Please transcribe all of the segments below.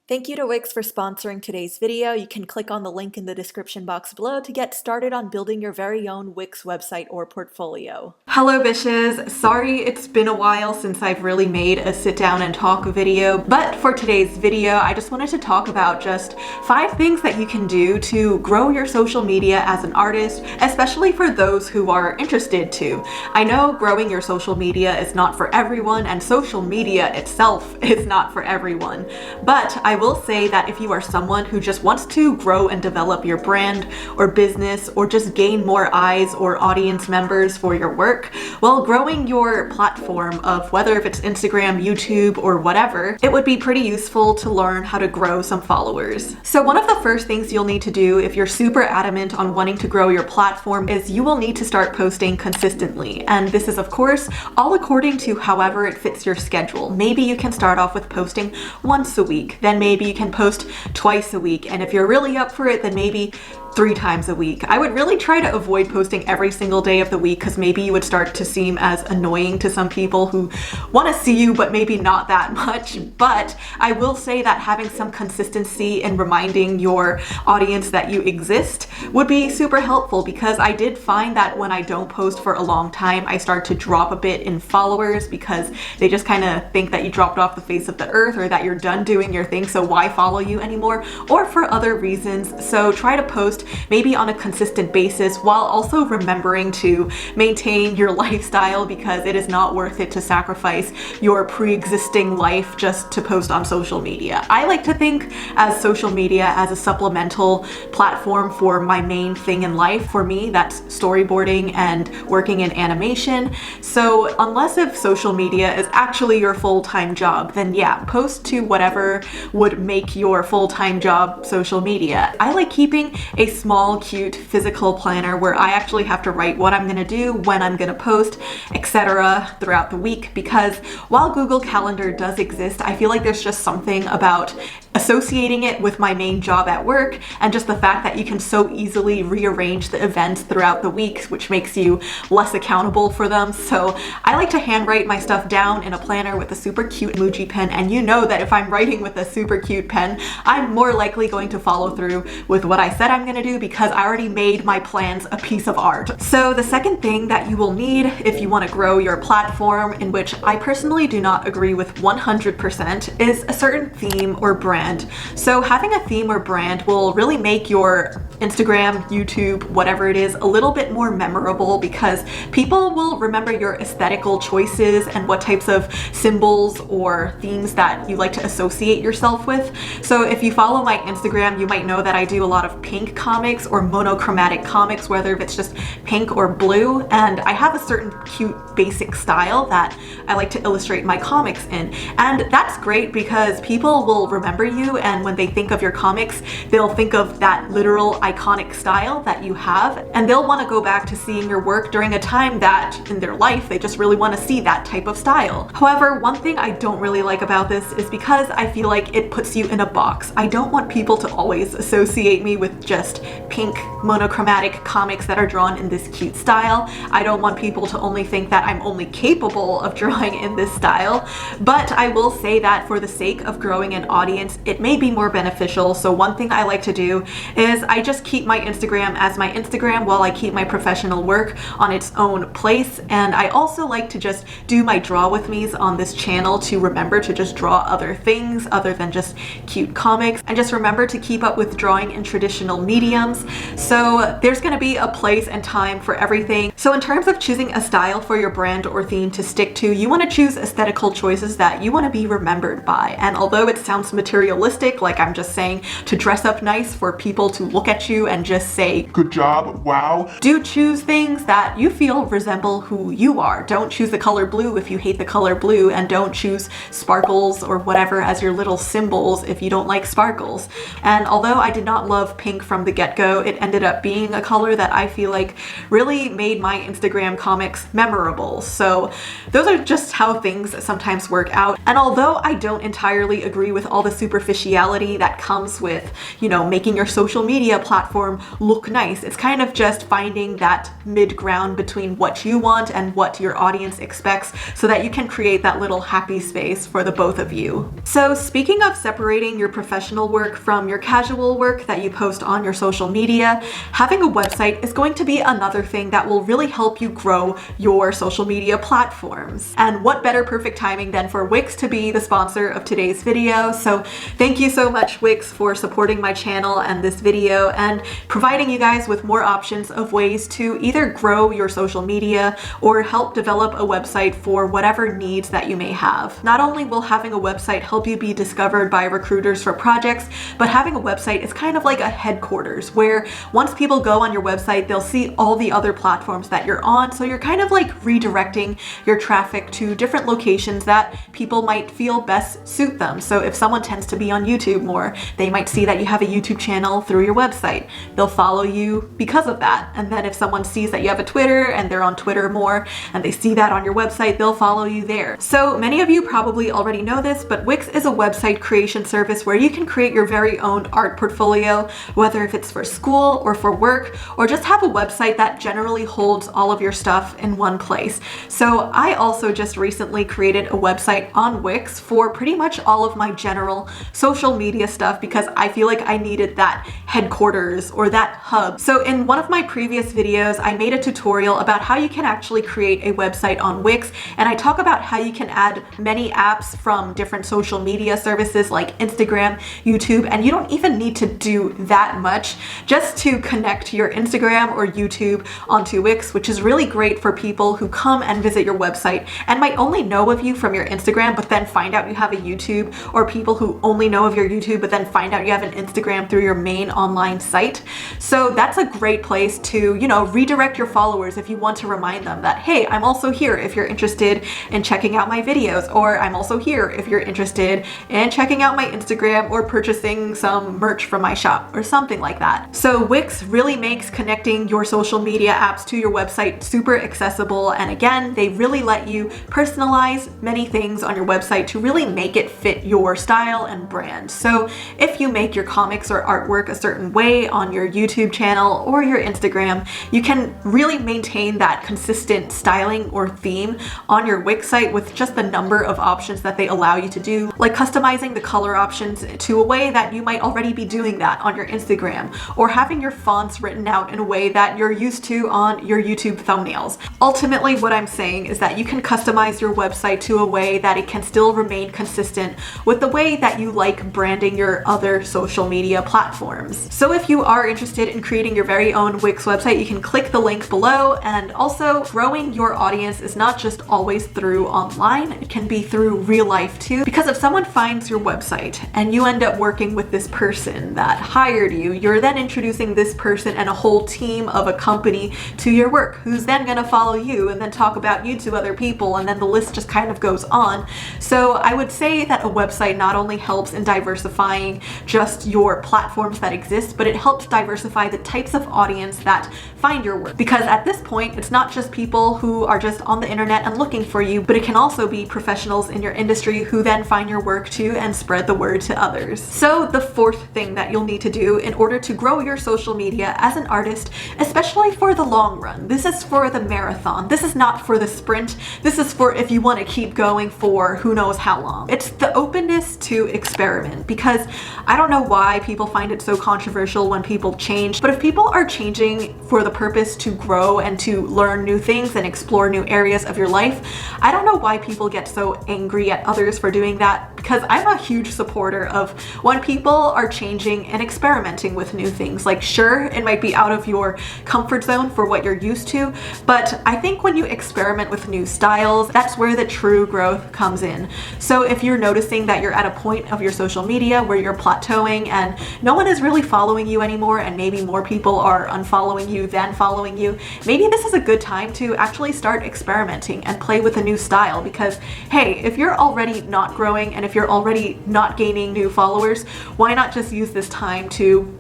Thank you to Wix for sponsoring today's video. You can click on the link in the description box below to get started on building your very own Wix website or portfolio. Hello Bishes! Sorry it's been a while since I've really made a sit down and talk video, but for today's video I just wanted to talk about just 5 things that you can do to grow your social media as an artist, especially for those who are interested to. I know growing your social media is not for everyone and social media itself is not for everyone, but I will say that if you are someone who just wants to grow and develop your brand or business or just gain more eyes or audience members for your work, well, growing your platform of whether if it's Instagram, YouTube, or whatever, it would be pretty useful to learn how to grow some followers. So one of the first things you'll need to do if you're super adamant on wanting to grow your platform is you will need to start posting consistently. And this is of course all according to however it fits your schedule. Maybe you can start off with posting once a week, then maybe you can post twice a week, and if you're really up for it, then maybe 3 times a week. I would really try to avoid posting every single day of the week because maybe you would start to seem as annoying to some people who want to see you but maybe not that much. But I will say that having some consistency in reminding your audience that you exist would be super helpful, because I did find that when I don't post for a long time, I start to drop a bit in followers because they just kind of think that you dropped off the face of the earth or that you're done doing your thing, so why follow you anymore, or for other reasons. So try to post maybe on a consistent basis while also remembering to maintain your lifestyle, because it is not worth it to sacrifice your pre-existing life just to post on social media. I like to think as social media as a supplemental platform for my main thing in life. For me, that's storyboarding and working in animation. So unless if social media is actually your full-time job, then yeah, post to whatever would make your full-time job social media. I like keeping a small, cute physical planner where I actually have to write what I'm gonna do, when I'm gonna post, etc. throughout the week, because while Google Calendar does exist, I feel like there's just something about associating it with my main job at work and just the fact that you can so easily rearrange the events throughout the week, which makes you less accountable for them. So I like to handwrite my stuff down in a planner with a super cute emoji pen, and you know that if I'm writing with a super cute pen, I'm more likely going to follow through with what I said I'm gonna do because I already made my plans a piece of art. So the second thing that you will need if you want to grow your platform, in which I personally do not agree with 100%, is a certain theme or brand. So having a theme or brand will really make your Instagram, YouTube, whatever it is, a little bit more memorable, because people will remember your aesthetical choices and what types of symbols or themes that you like to associate yourself with. So if you follow my Instagram, you might know that I do a lot of pink comics or monochromatic comics, whether if it's just pink or blue, and I have a certain cute basic style that I like to illustrate my comics in. And that's great because people will remember you, and when they think of your comics, they'll think of that literal iconic style that you have, and they'll want to go back to seeing your work during a time that in their life they just really want to see that type of style. However, one thing I don't really like about this is because I feel like it puts you in a box. I don't want people to always associate me with just pink monochromatic comics that are drawn in this cute style. I don't want people to only think that I'm only capable of drawing in this style, but I will say that for the sake of growing an audience, it may be more beneficial. So one thing I like to do is I just keep my Instagram as my Instagram while I keep my professional work on its own place. And I also like to just do my draw with me's on this channel to remember to just draw other things other than just cute comics, and just remember to keep up with drawing in traditional mediums. So there's going to be a place and time for everything. So in terms of choosing a style for your brand or theme to stick to, you want to choose aesthetical choices that you want to be remembered by. And although it sounds materialistic, like I'm just saying to dress up nice for people to look at you and just say, "Good job, wow," do choose things that you feel resemble who you are. Don't choose the color blue if you hate the color blue, and don't choose sparkles or whatever as your little symbols if you don't like sparkles. And although I did not love pink from the get-go, it ended up being a color that I feel like really made my Instagram comics memorable. So those are just how things sometimes work out. And although I don't entirely agree with all the super superficiality that comes with, you know, making your social media platform look nice. It's kind of just finding that mid-ground between what you want and what your audience expects so that you can create that little happy space for the both of you. So speaking of separating your professional work from your casual work that you post on your social media, having a website is going to be another thing that will really help you grow your social media platforms. And what better perfect timing than for Wix to be the sponsor of today's video. So thank you so much, Wix, for supporting my channel and this video and providing you guys with more options of ways to either grow your social media or help develop a website for whatever needs that you may have. Not only will having a website help you be discovered by recruiters for projects, but having a website is kind of like a headquarters where once people go on your website, they'll see all the other platforms that you're on. So you're kind of like redirecting your traffic to different locations that people might feel best suit them. So if someone tends to be on YouTube more, they might see that you have a YouTube channel through your website. They'll follow you because of that. And then if someone sees that you have a Twitter and they're on Twitter more and they see that on your website, they'll follow you there. So many of you probably already know this, but Wix is a website creation service where you can create your very own art portfolio, whether if it's for school or for work, or just have a website that generally holds all of your stuff in one place. So I also just recently created a website on Wix for pretty much all of my general social media stuff because I feel like I needed that headquarters or that hub. So in one of my previous videos, I made a tutorial about how you can actually create a website on Wix, and I talk about how you can add many apps from different social media services like Instagram, YouTube, and you don't even need to do that much just to connect your Instagram or YouTube onto Wix, which is really great for people who come and visit your website and might only know of you from your Instagram but then find out you have a YouTube, or people who only know of your YouTube but then find out you have an Instagram through your main online site. So that's a great place to, you know, redirect your followers if you want to remind them that, hey, I'm also here if you're interested in checking out my videos, or I'm also here if you're interested in checking out my Instagram or purchasing some merch from my shop or something like that. So Wix really makes connecting your social media apps to your website super accessible, and again, they really let you personalize many things on your website to really make it fit your style and brand. So if you make your comics or artwork a certain way on your YouTube channel or your Instagram, you can really maintain that consistent styling or theme on your Wix site with just the number of options that they allow you to do, like customizing the color options to a way that you might already be doing that on your Instagram, or having your fonts written out in a way that you're used to on your YouTube thumbnails. Ultimately, what I'm saying is that you can customize your website to a way that it can still remain consistent with the way that you like branding your other social media platforms. So if you are interested in creating your very own Wix website, you can click the link below. And also, growing your audience is not just always through online, it can be through real life too. Because if someone finds your website and you end up working with this person that hired you, you're then introducing this person and a whole team of a company to your work, who's then gonna follow you and then talk about you to other people, and then the list just kind of goes on. So I would say that a website not only helps in diversifying just your platforms that exist, but it helps diversify the types of audience that find your work. Because at this point, it's not just people who are just on the internet and looking for you, but it can also be professionals in your industry who then find your work too and spread the word to others. So the fourth thing that you'll need to do in order to grow your social media as an artist, especially for the long run, this is for the marathon. This is not for the sprint. This is for if you want to keep going for who knows how long. It's the openness to experiment, because I don't know why people find it so controversial when people change, but if people are changing for the purpose to grow and to learn new things and explore new areas of your life, I don't know why people get so angry at others for doing that, because I'm a huge supporter of when people are changing and experimenting with new things. Like, sure, it might be out of your comfort zone for what you're used to, but I think when you experiment with new styles, that's where the true growth comes in. So if you're noticing that you're at a point of your social media where you're plateauing and no one is really following you anymore, and maybe more people are unfollowing you than following you, maybe this is a good time to actually start experimenting and play with a new style. Because hey, if you're already not growing and if you're already not gaining new followers, why not just use this time to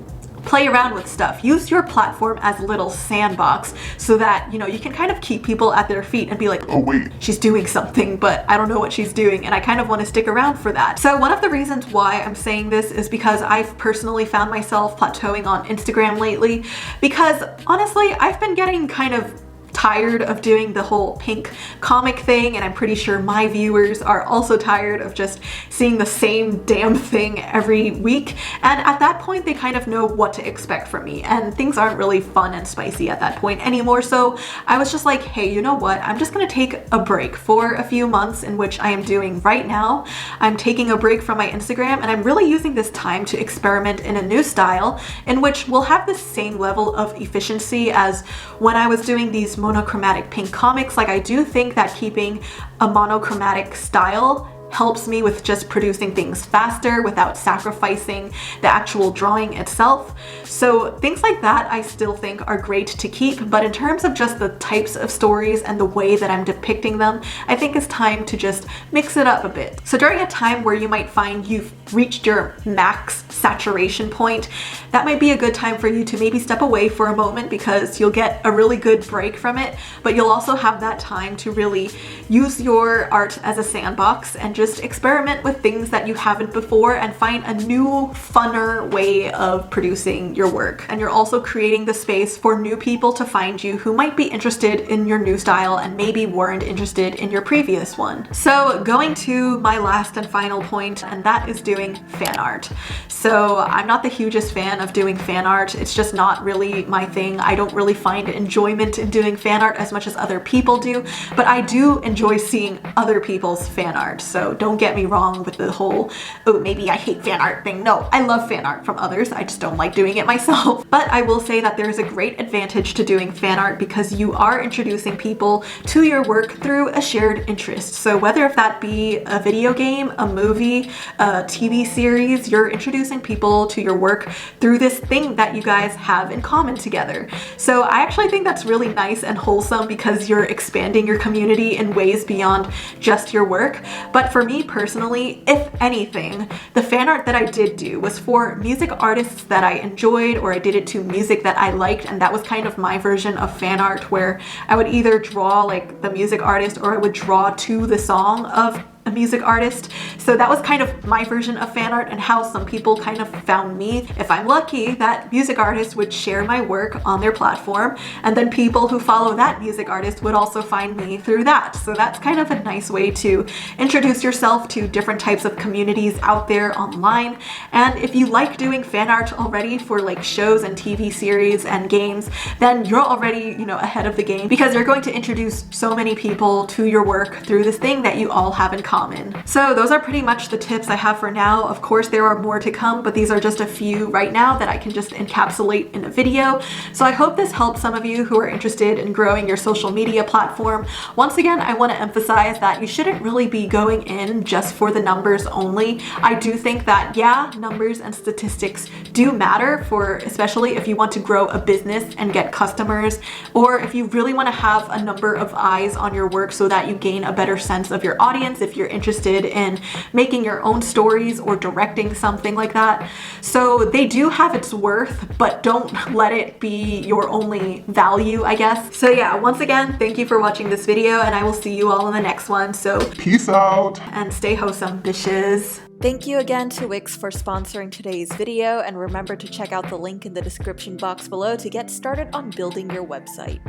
play around with stuff. Use your platform as a little sandbox so that, you know, you can kind of keep people at their feet and be like, oh wait, she's doing something, but I don't know what she's doing, and I kind of want to stick around for that. So one of the reasons why I'm saying this is because I've personally found myself plateauing on Instagram lately, because honestly, I've been getting kind of tired of doing the whole pink comic thing, and I'm pretty sure my viewers are also tired of just seeing the same damn thing every week, and at that point they kind of know what to expect from me, and things aren't really fun and spicy at that point anymore. So I was just like, hey, you know what, I'm just gonna take a break for a few months, in which I am doing right now. I'm taking a break from my Instagram, and I'm really using this time to experiment in a new style in which will have the same level of efficiency as when I was doing these monochromatic pink comics. Like, I do think that keeping a monochromatic style helps me with just producing things faster without sacrificing the actual drawing itself. So things like that I still think are great to keep, but in terms of just the types of stories and the way that I'm depicting them, I think it's time to just mix it up a bit. So during a time where you might find you've reached your max saturation point, that might be a good time for you to maybe step away for a moment, because you'll get a really good break from it, but you'll also have that time to really use your art as a sandbox and just experiment with things that you haven't before and find a new, funner way of producing your work. And you're also creating the space for new people to find you who might be interested in your new style and maybe weren't interested in your previous one. So going to my last and final point, and that is doing fan art. So I'm not the hugest fan of doing fan art. It's just not really my thing. I don't really find enjoyment in doing fan art as much as other people do, but I do enjoy seeing other people's fan art. So don't get me wrong with the whole, oh, maybe I hate fan art thing. No, I love fan art from others. I just don't like doing it myself. But I will say that there's a great advantage to doing fan art because you are introducing people to your work through a shared interest. So whether if that be a video game, a movie, a TV series, you're introducing people to your work through this thing that you guys have in common together. So I actually think that's really nice and wholesome because you're expanding your community in ways beyond just your work. But for me personally, if anything, the fan art that I did do was for music artists that I enjoyed, or I did it to music that I liked, and that was kind of my version of fan art, where I would either draw like the music artist or I would draw to the song of a music artist. So that was kind of my version of fan art and how some people kind of found me. If I'm lucky, that music artist would share my work on their platform, and then people who follow that music artist would also find me through that. So that's kind of a nice way to introduce yourself to different types of communities out there online. And if you like doing fan art already for like shows and TV series and games, then you're already, you know, ahead of the game, because you're going to introduce so many people to your work through this thing that you all have in common. So those are pretty much the tips I have for now. Of course, there are more to come, but these are just a few right now that I can just encapsulate in a video. So I hope this helps some of you who are interested in growing your social media platform. Once again, I want to emphasize that you shouldn't really be going in just for the numbers only. I do think that, yeah, numbers and statistics do matter, for especially if you want to grow a business and get customers, or if you really want to have a number of eyes on your work so that you gain a better sense of your audience, if you're interested in making your own stories or directing something like that. So they do have its worth, but don't let it be your only value, I guess. So yeah, once again, thank you for watching this video, and I will see you all in the next one. So peace out and stay wholesome, bitches. Thank you again to Wix for sponsoring today's video, and remember to check out the link in the description box below to get started on building your website.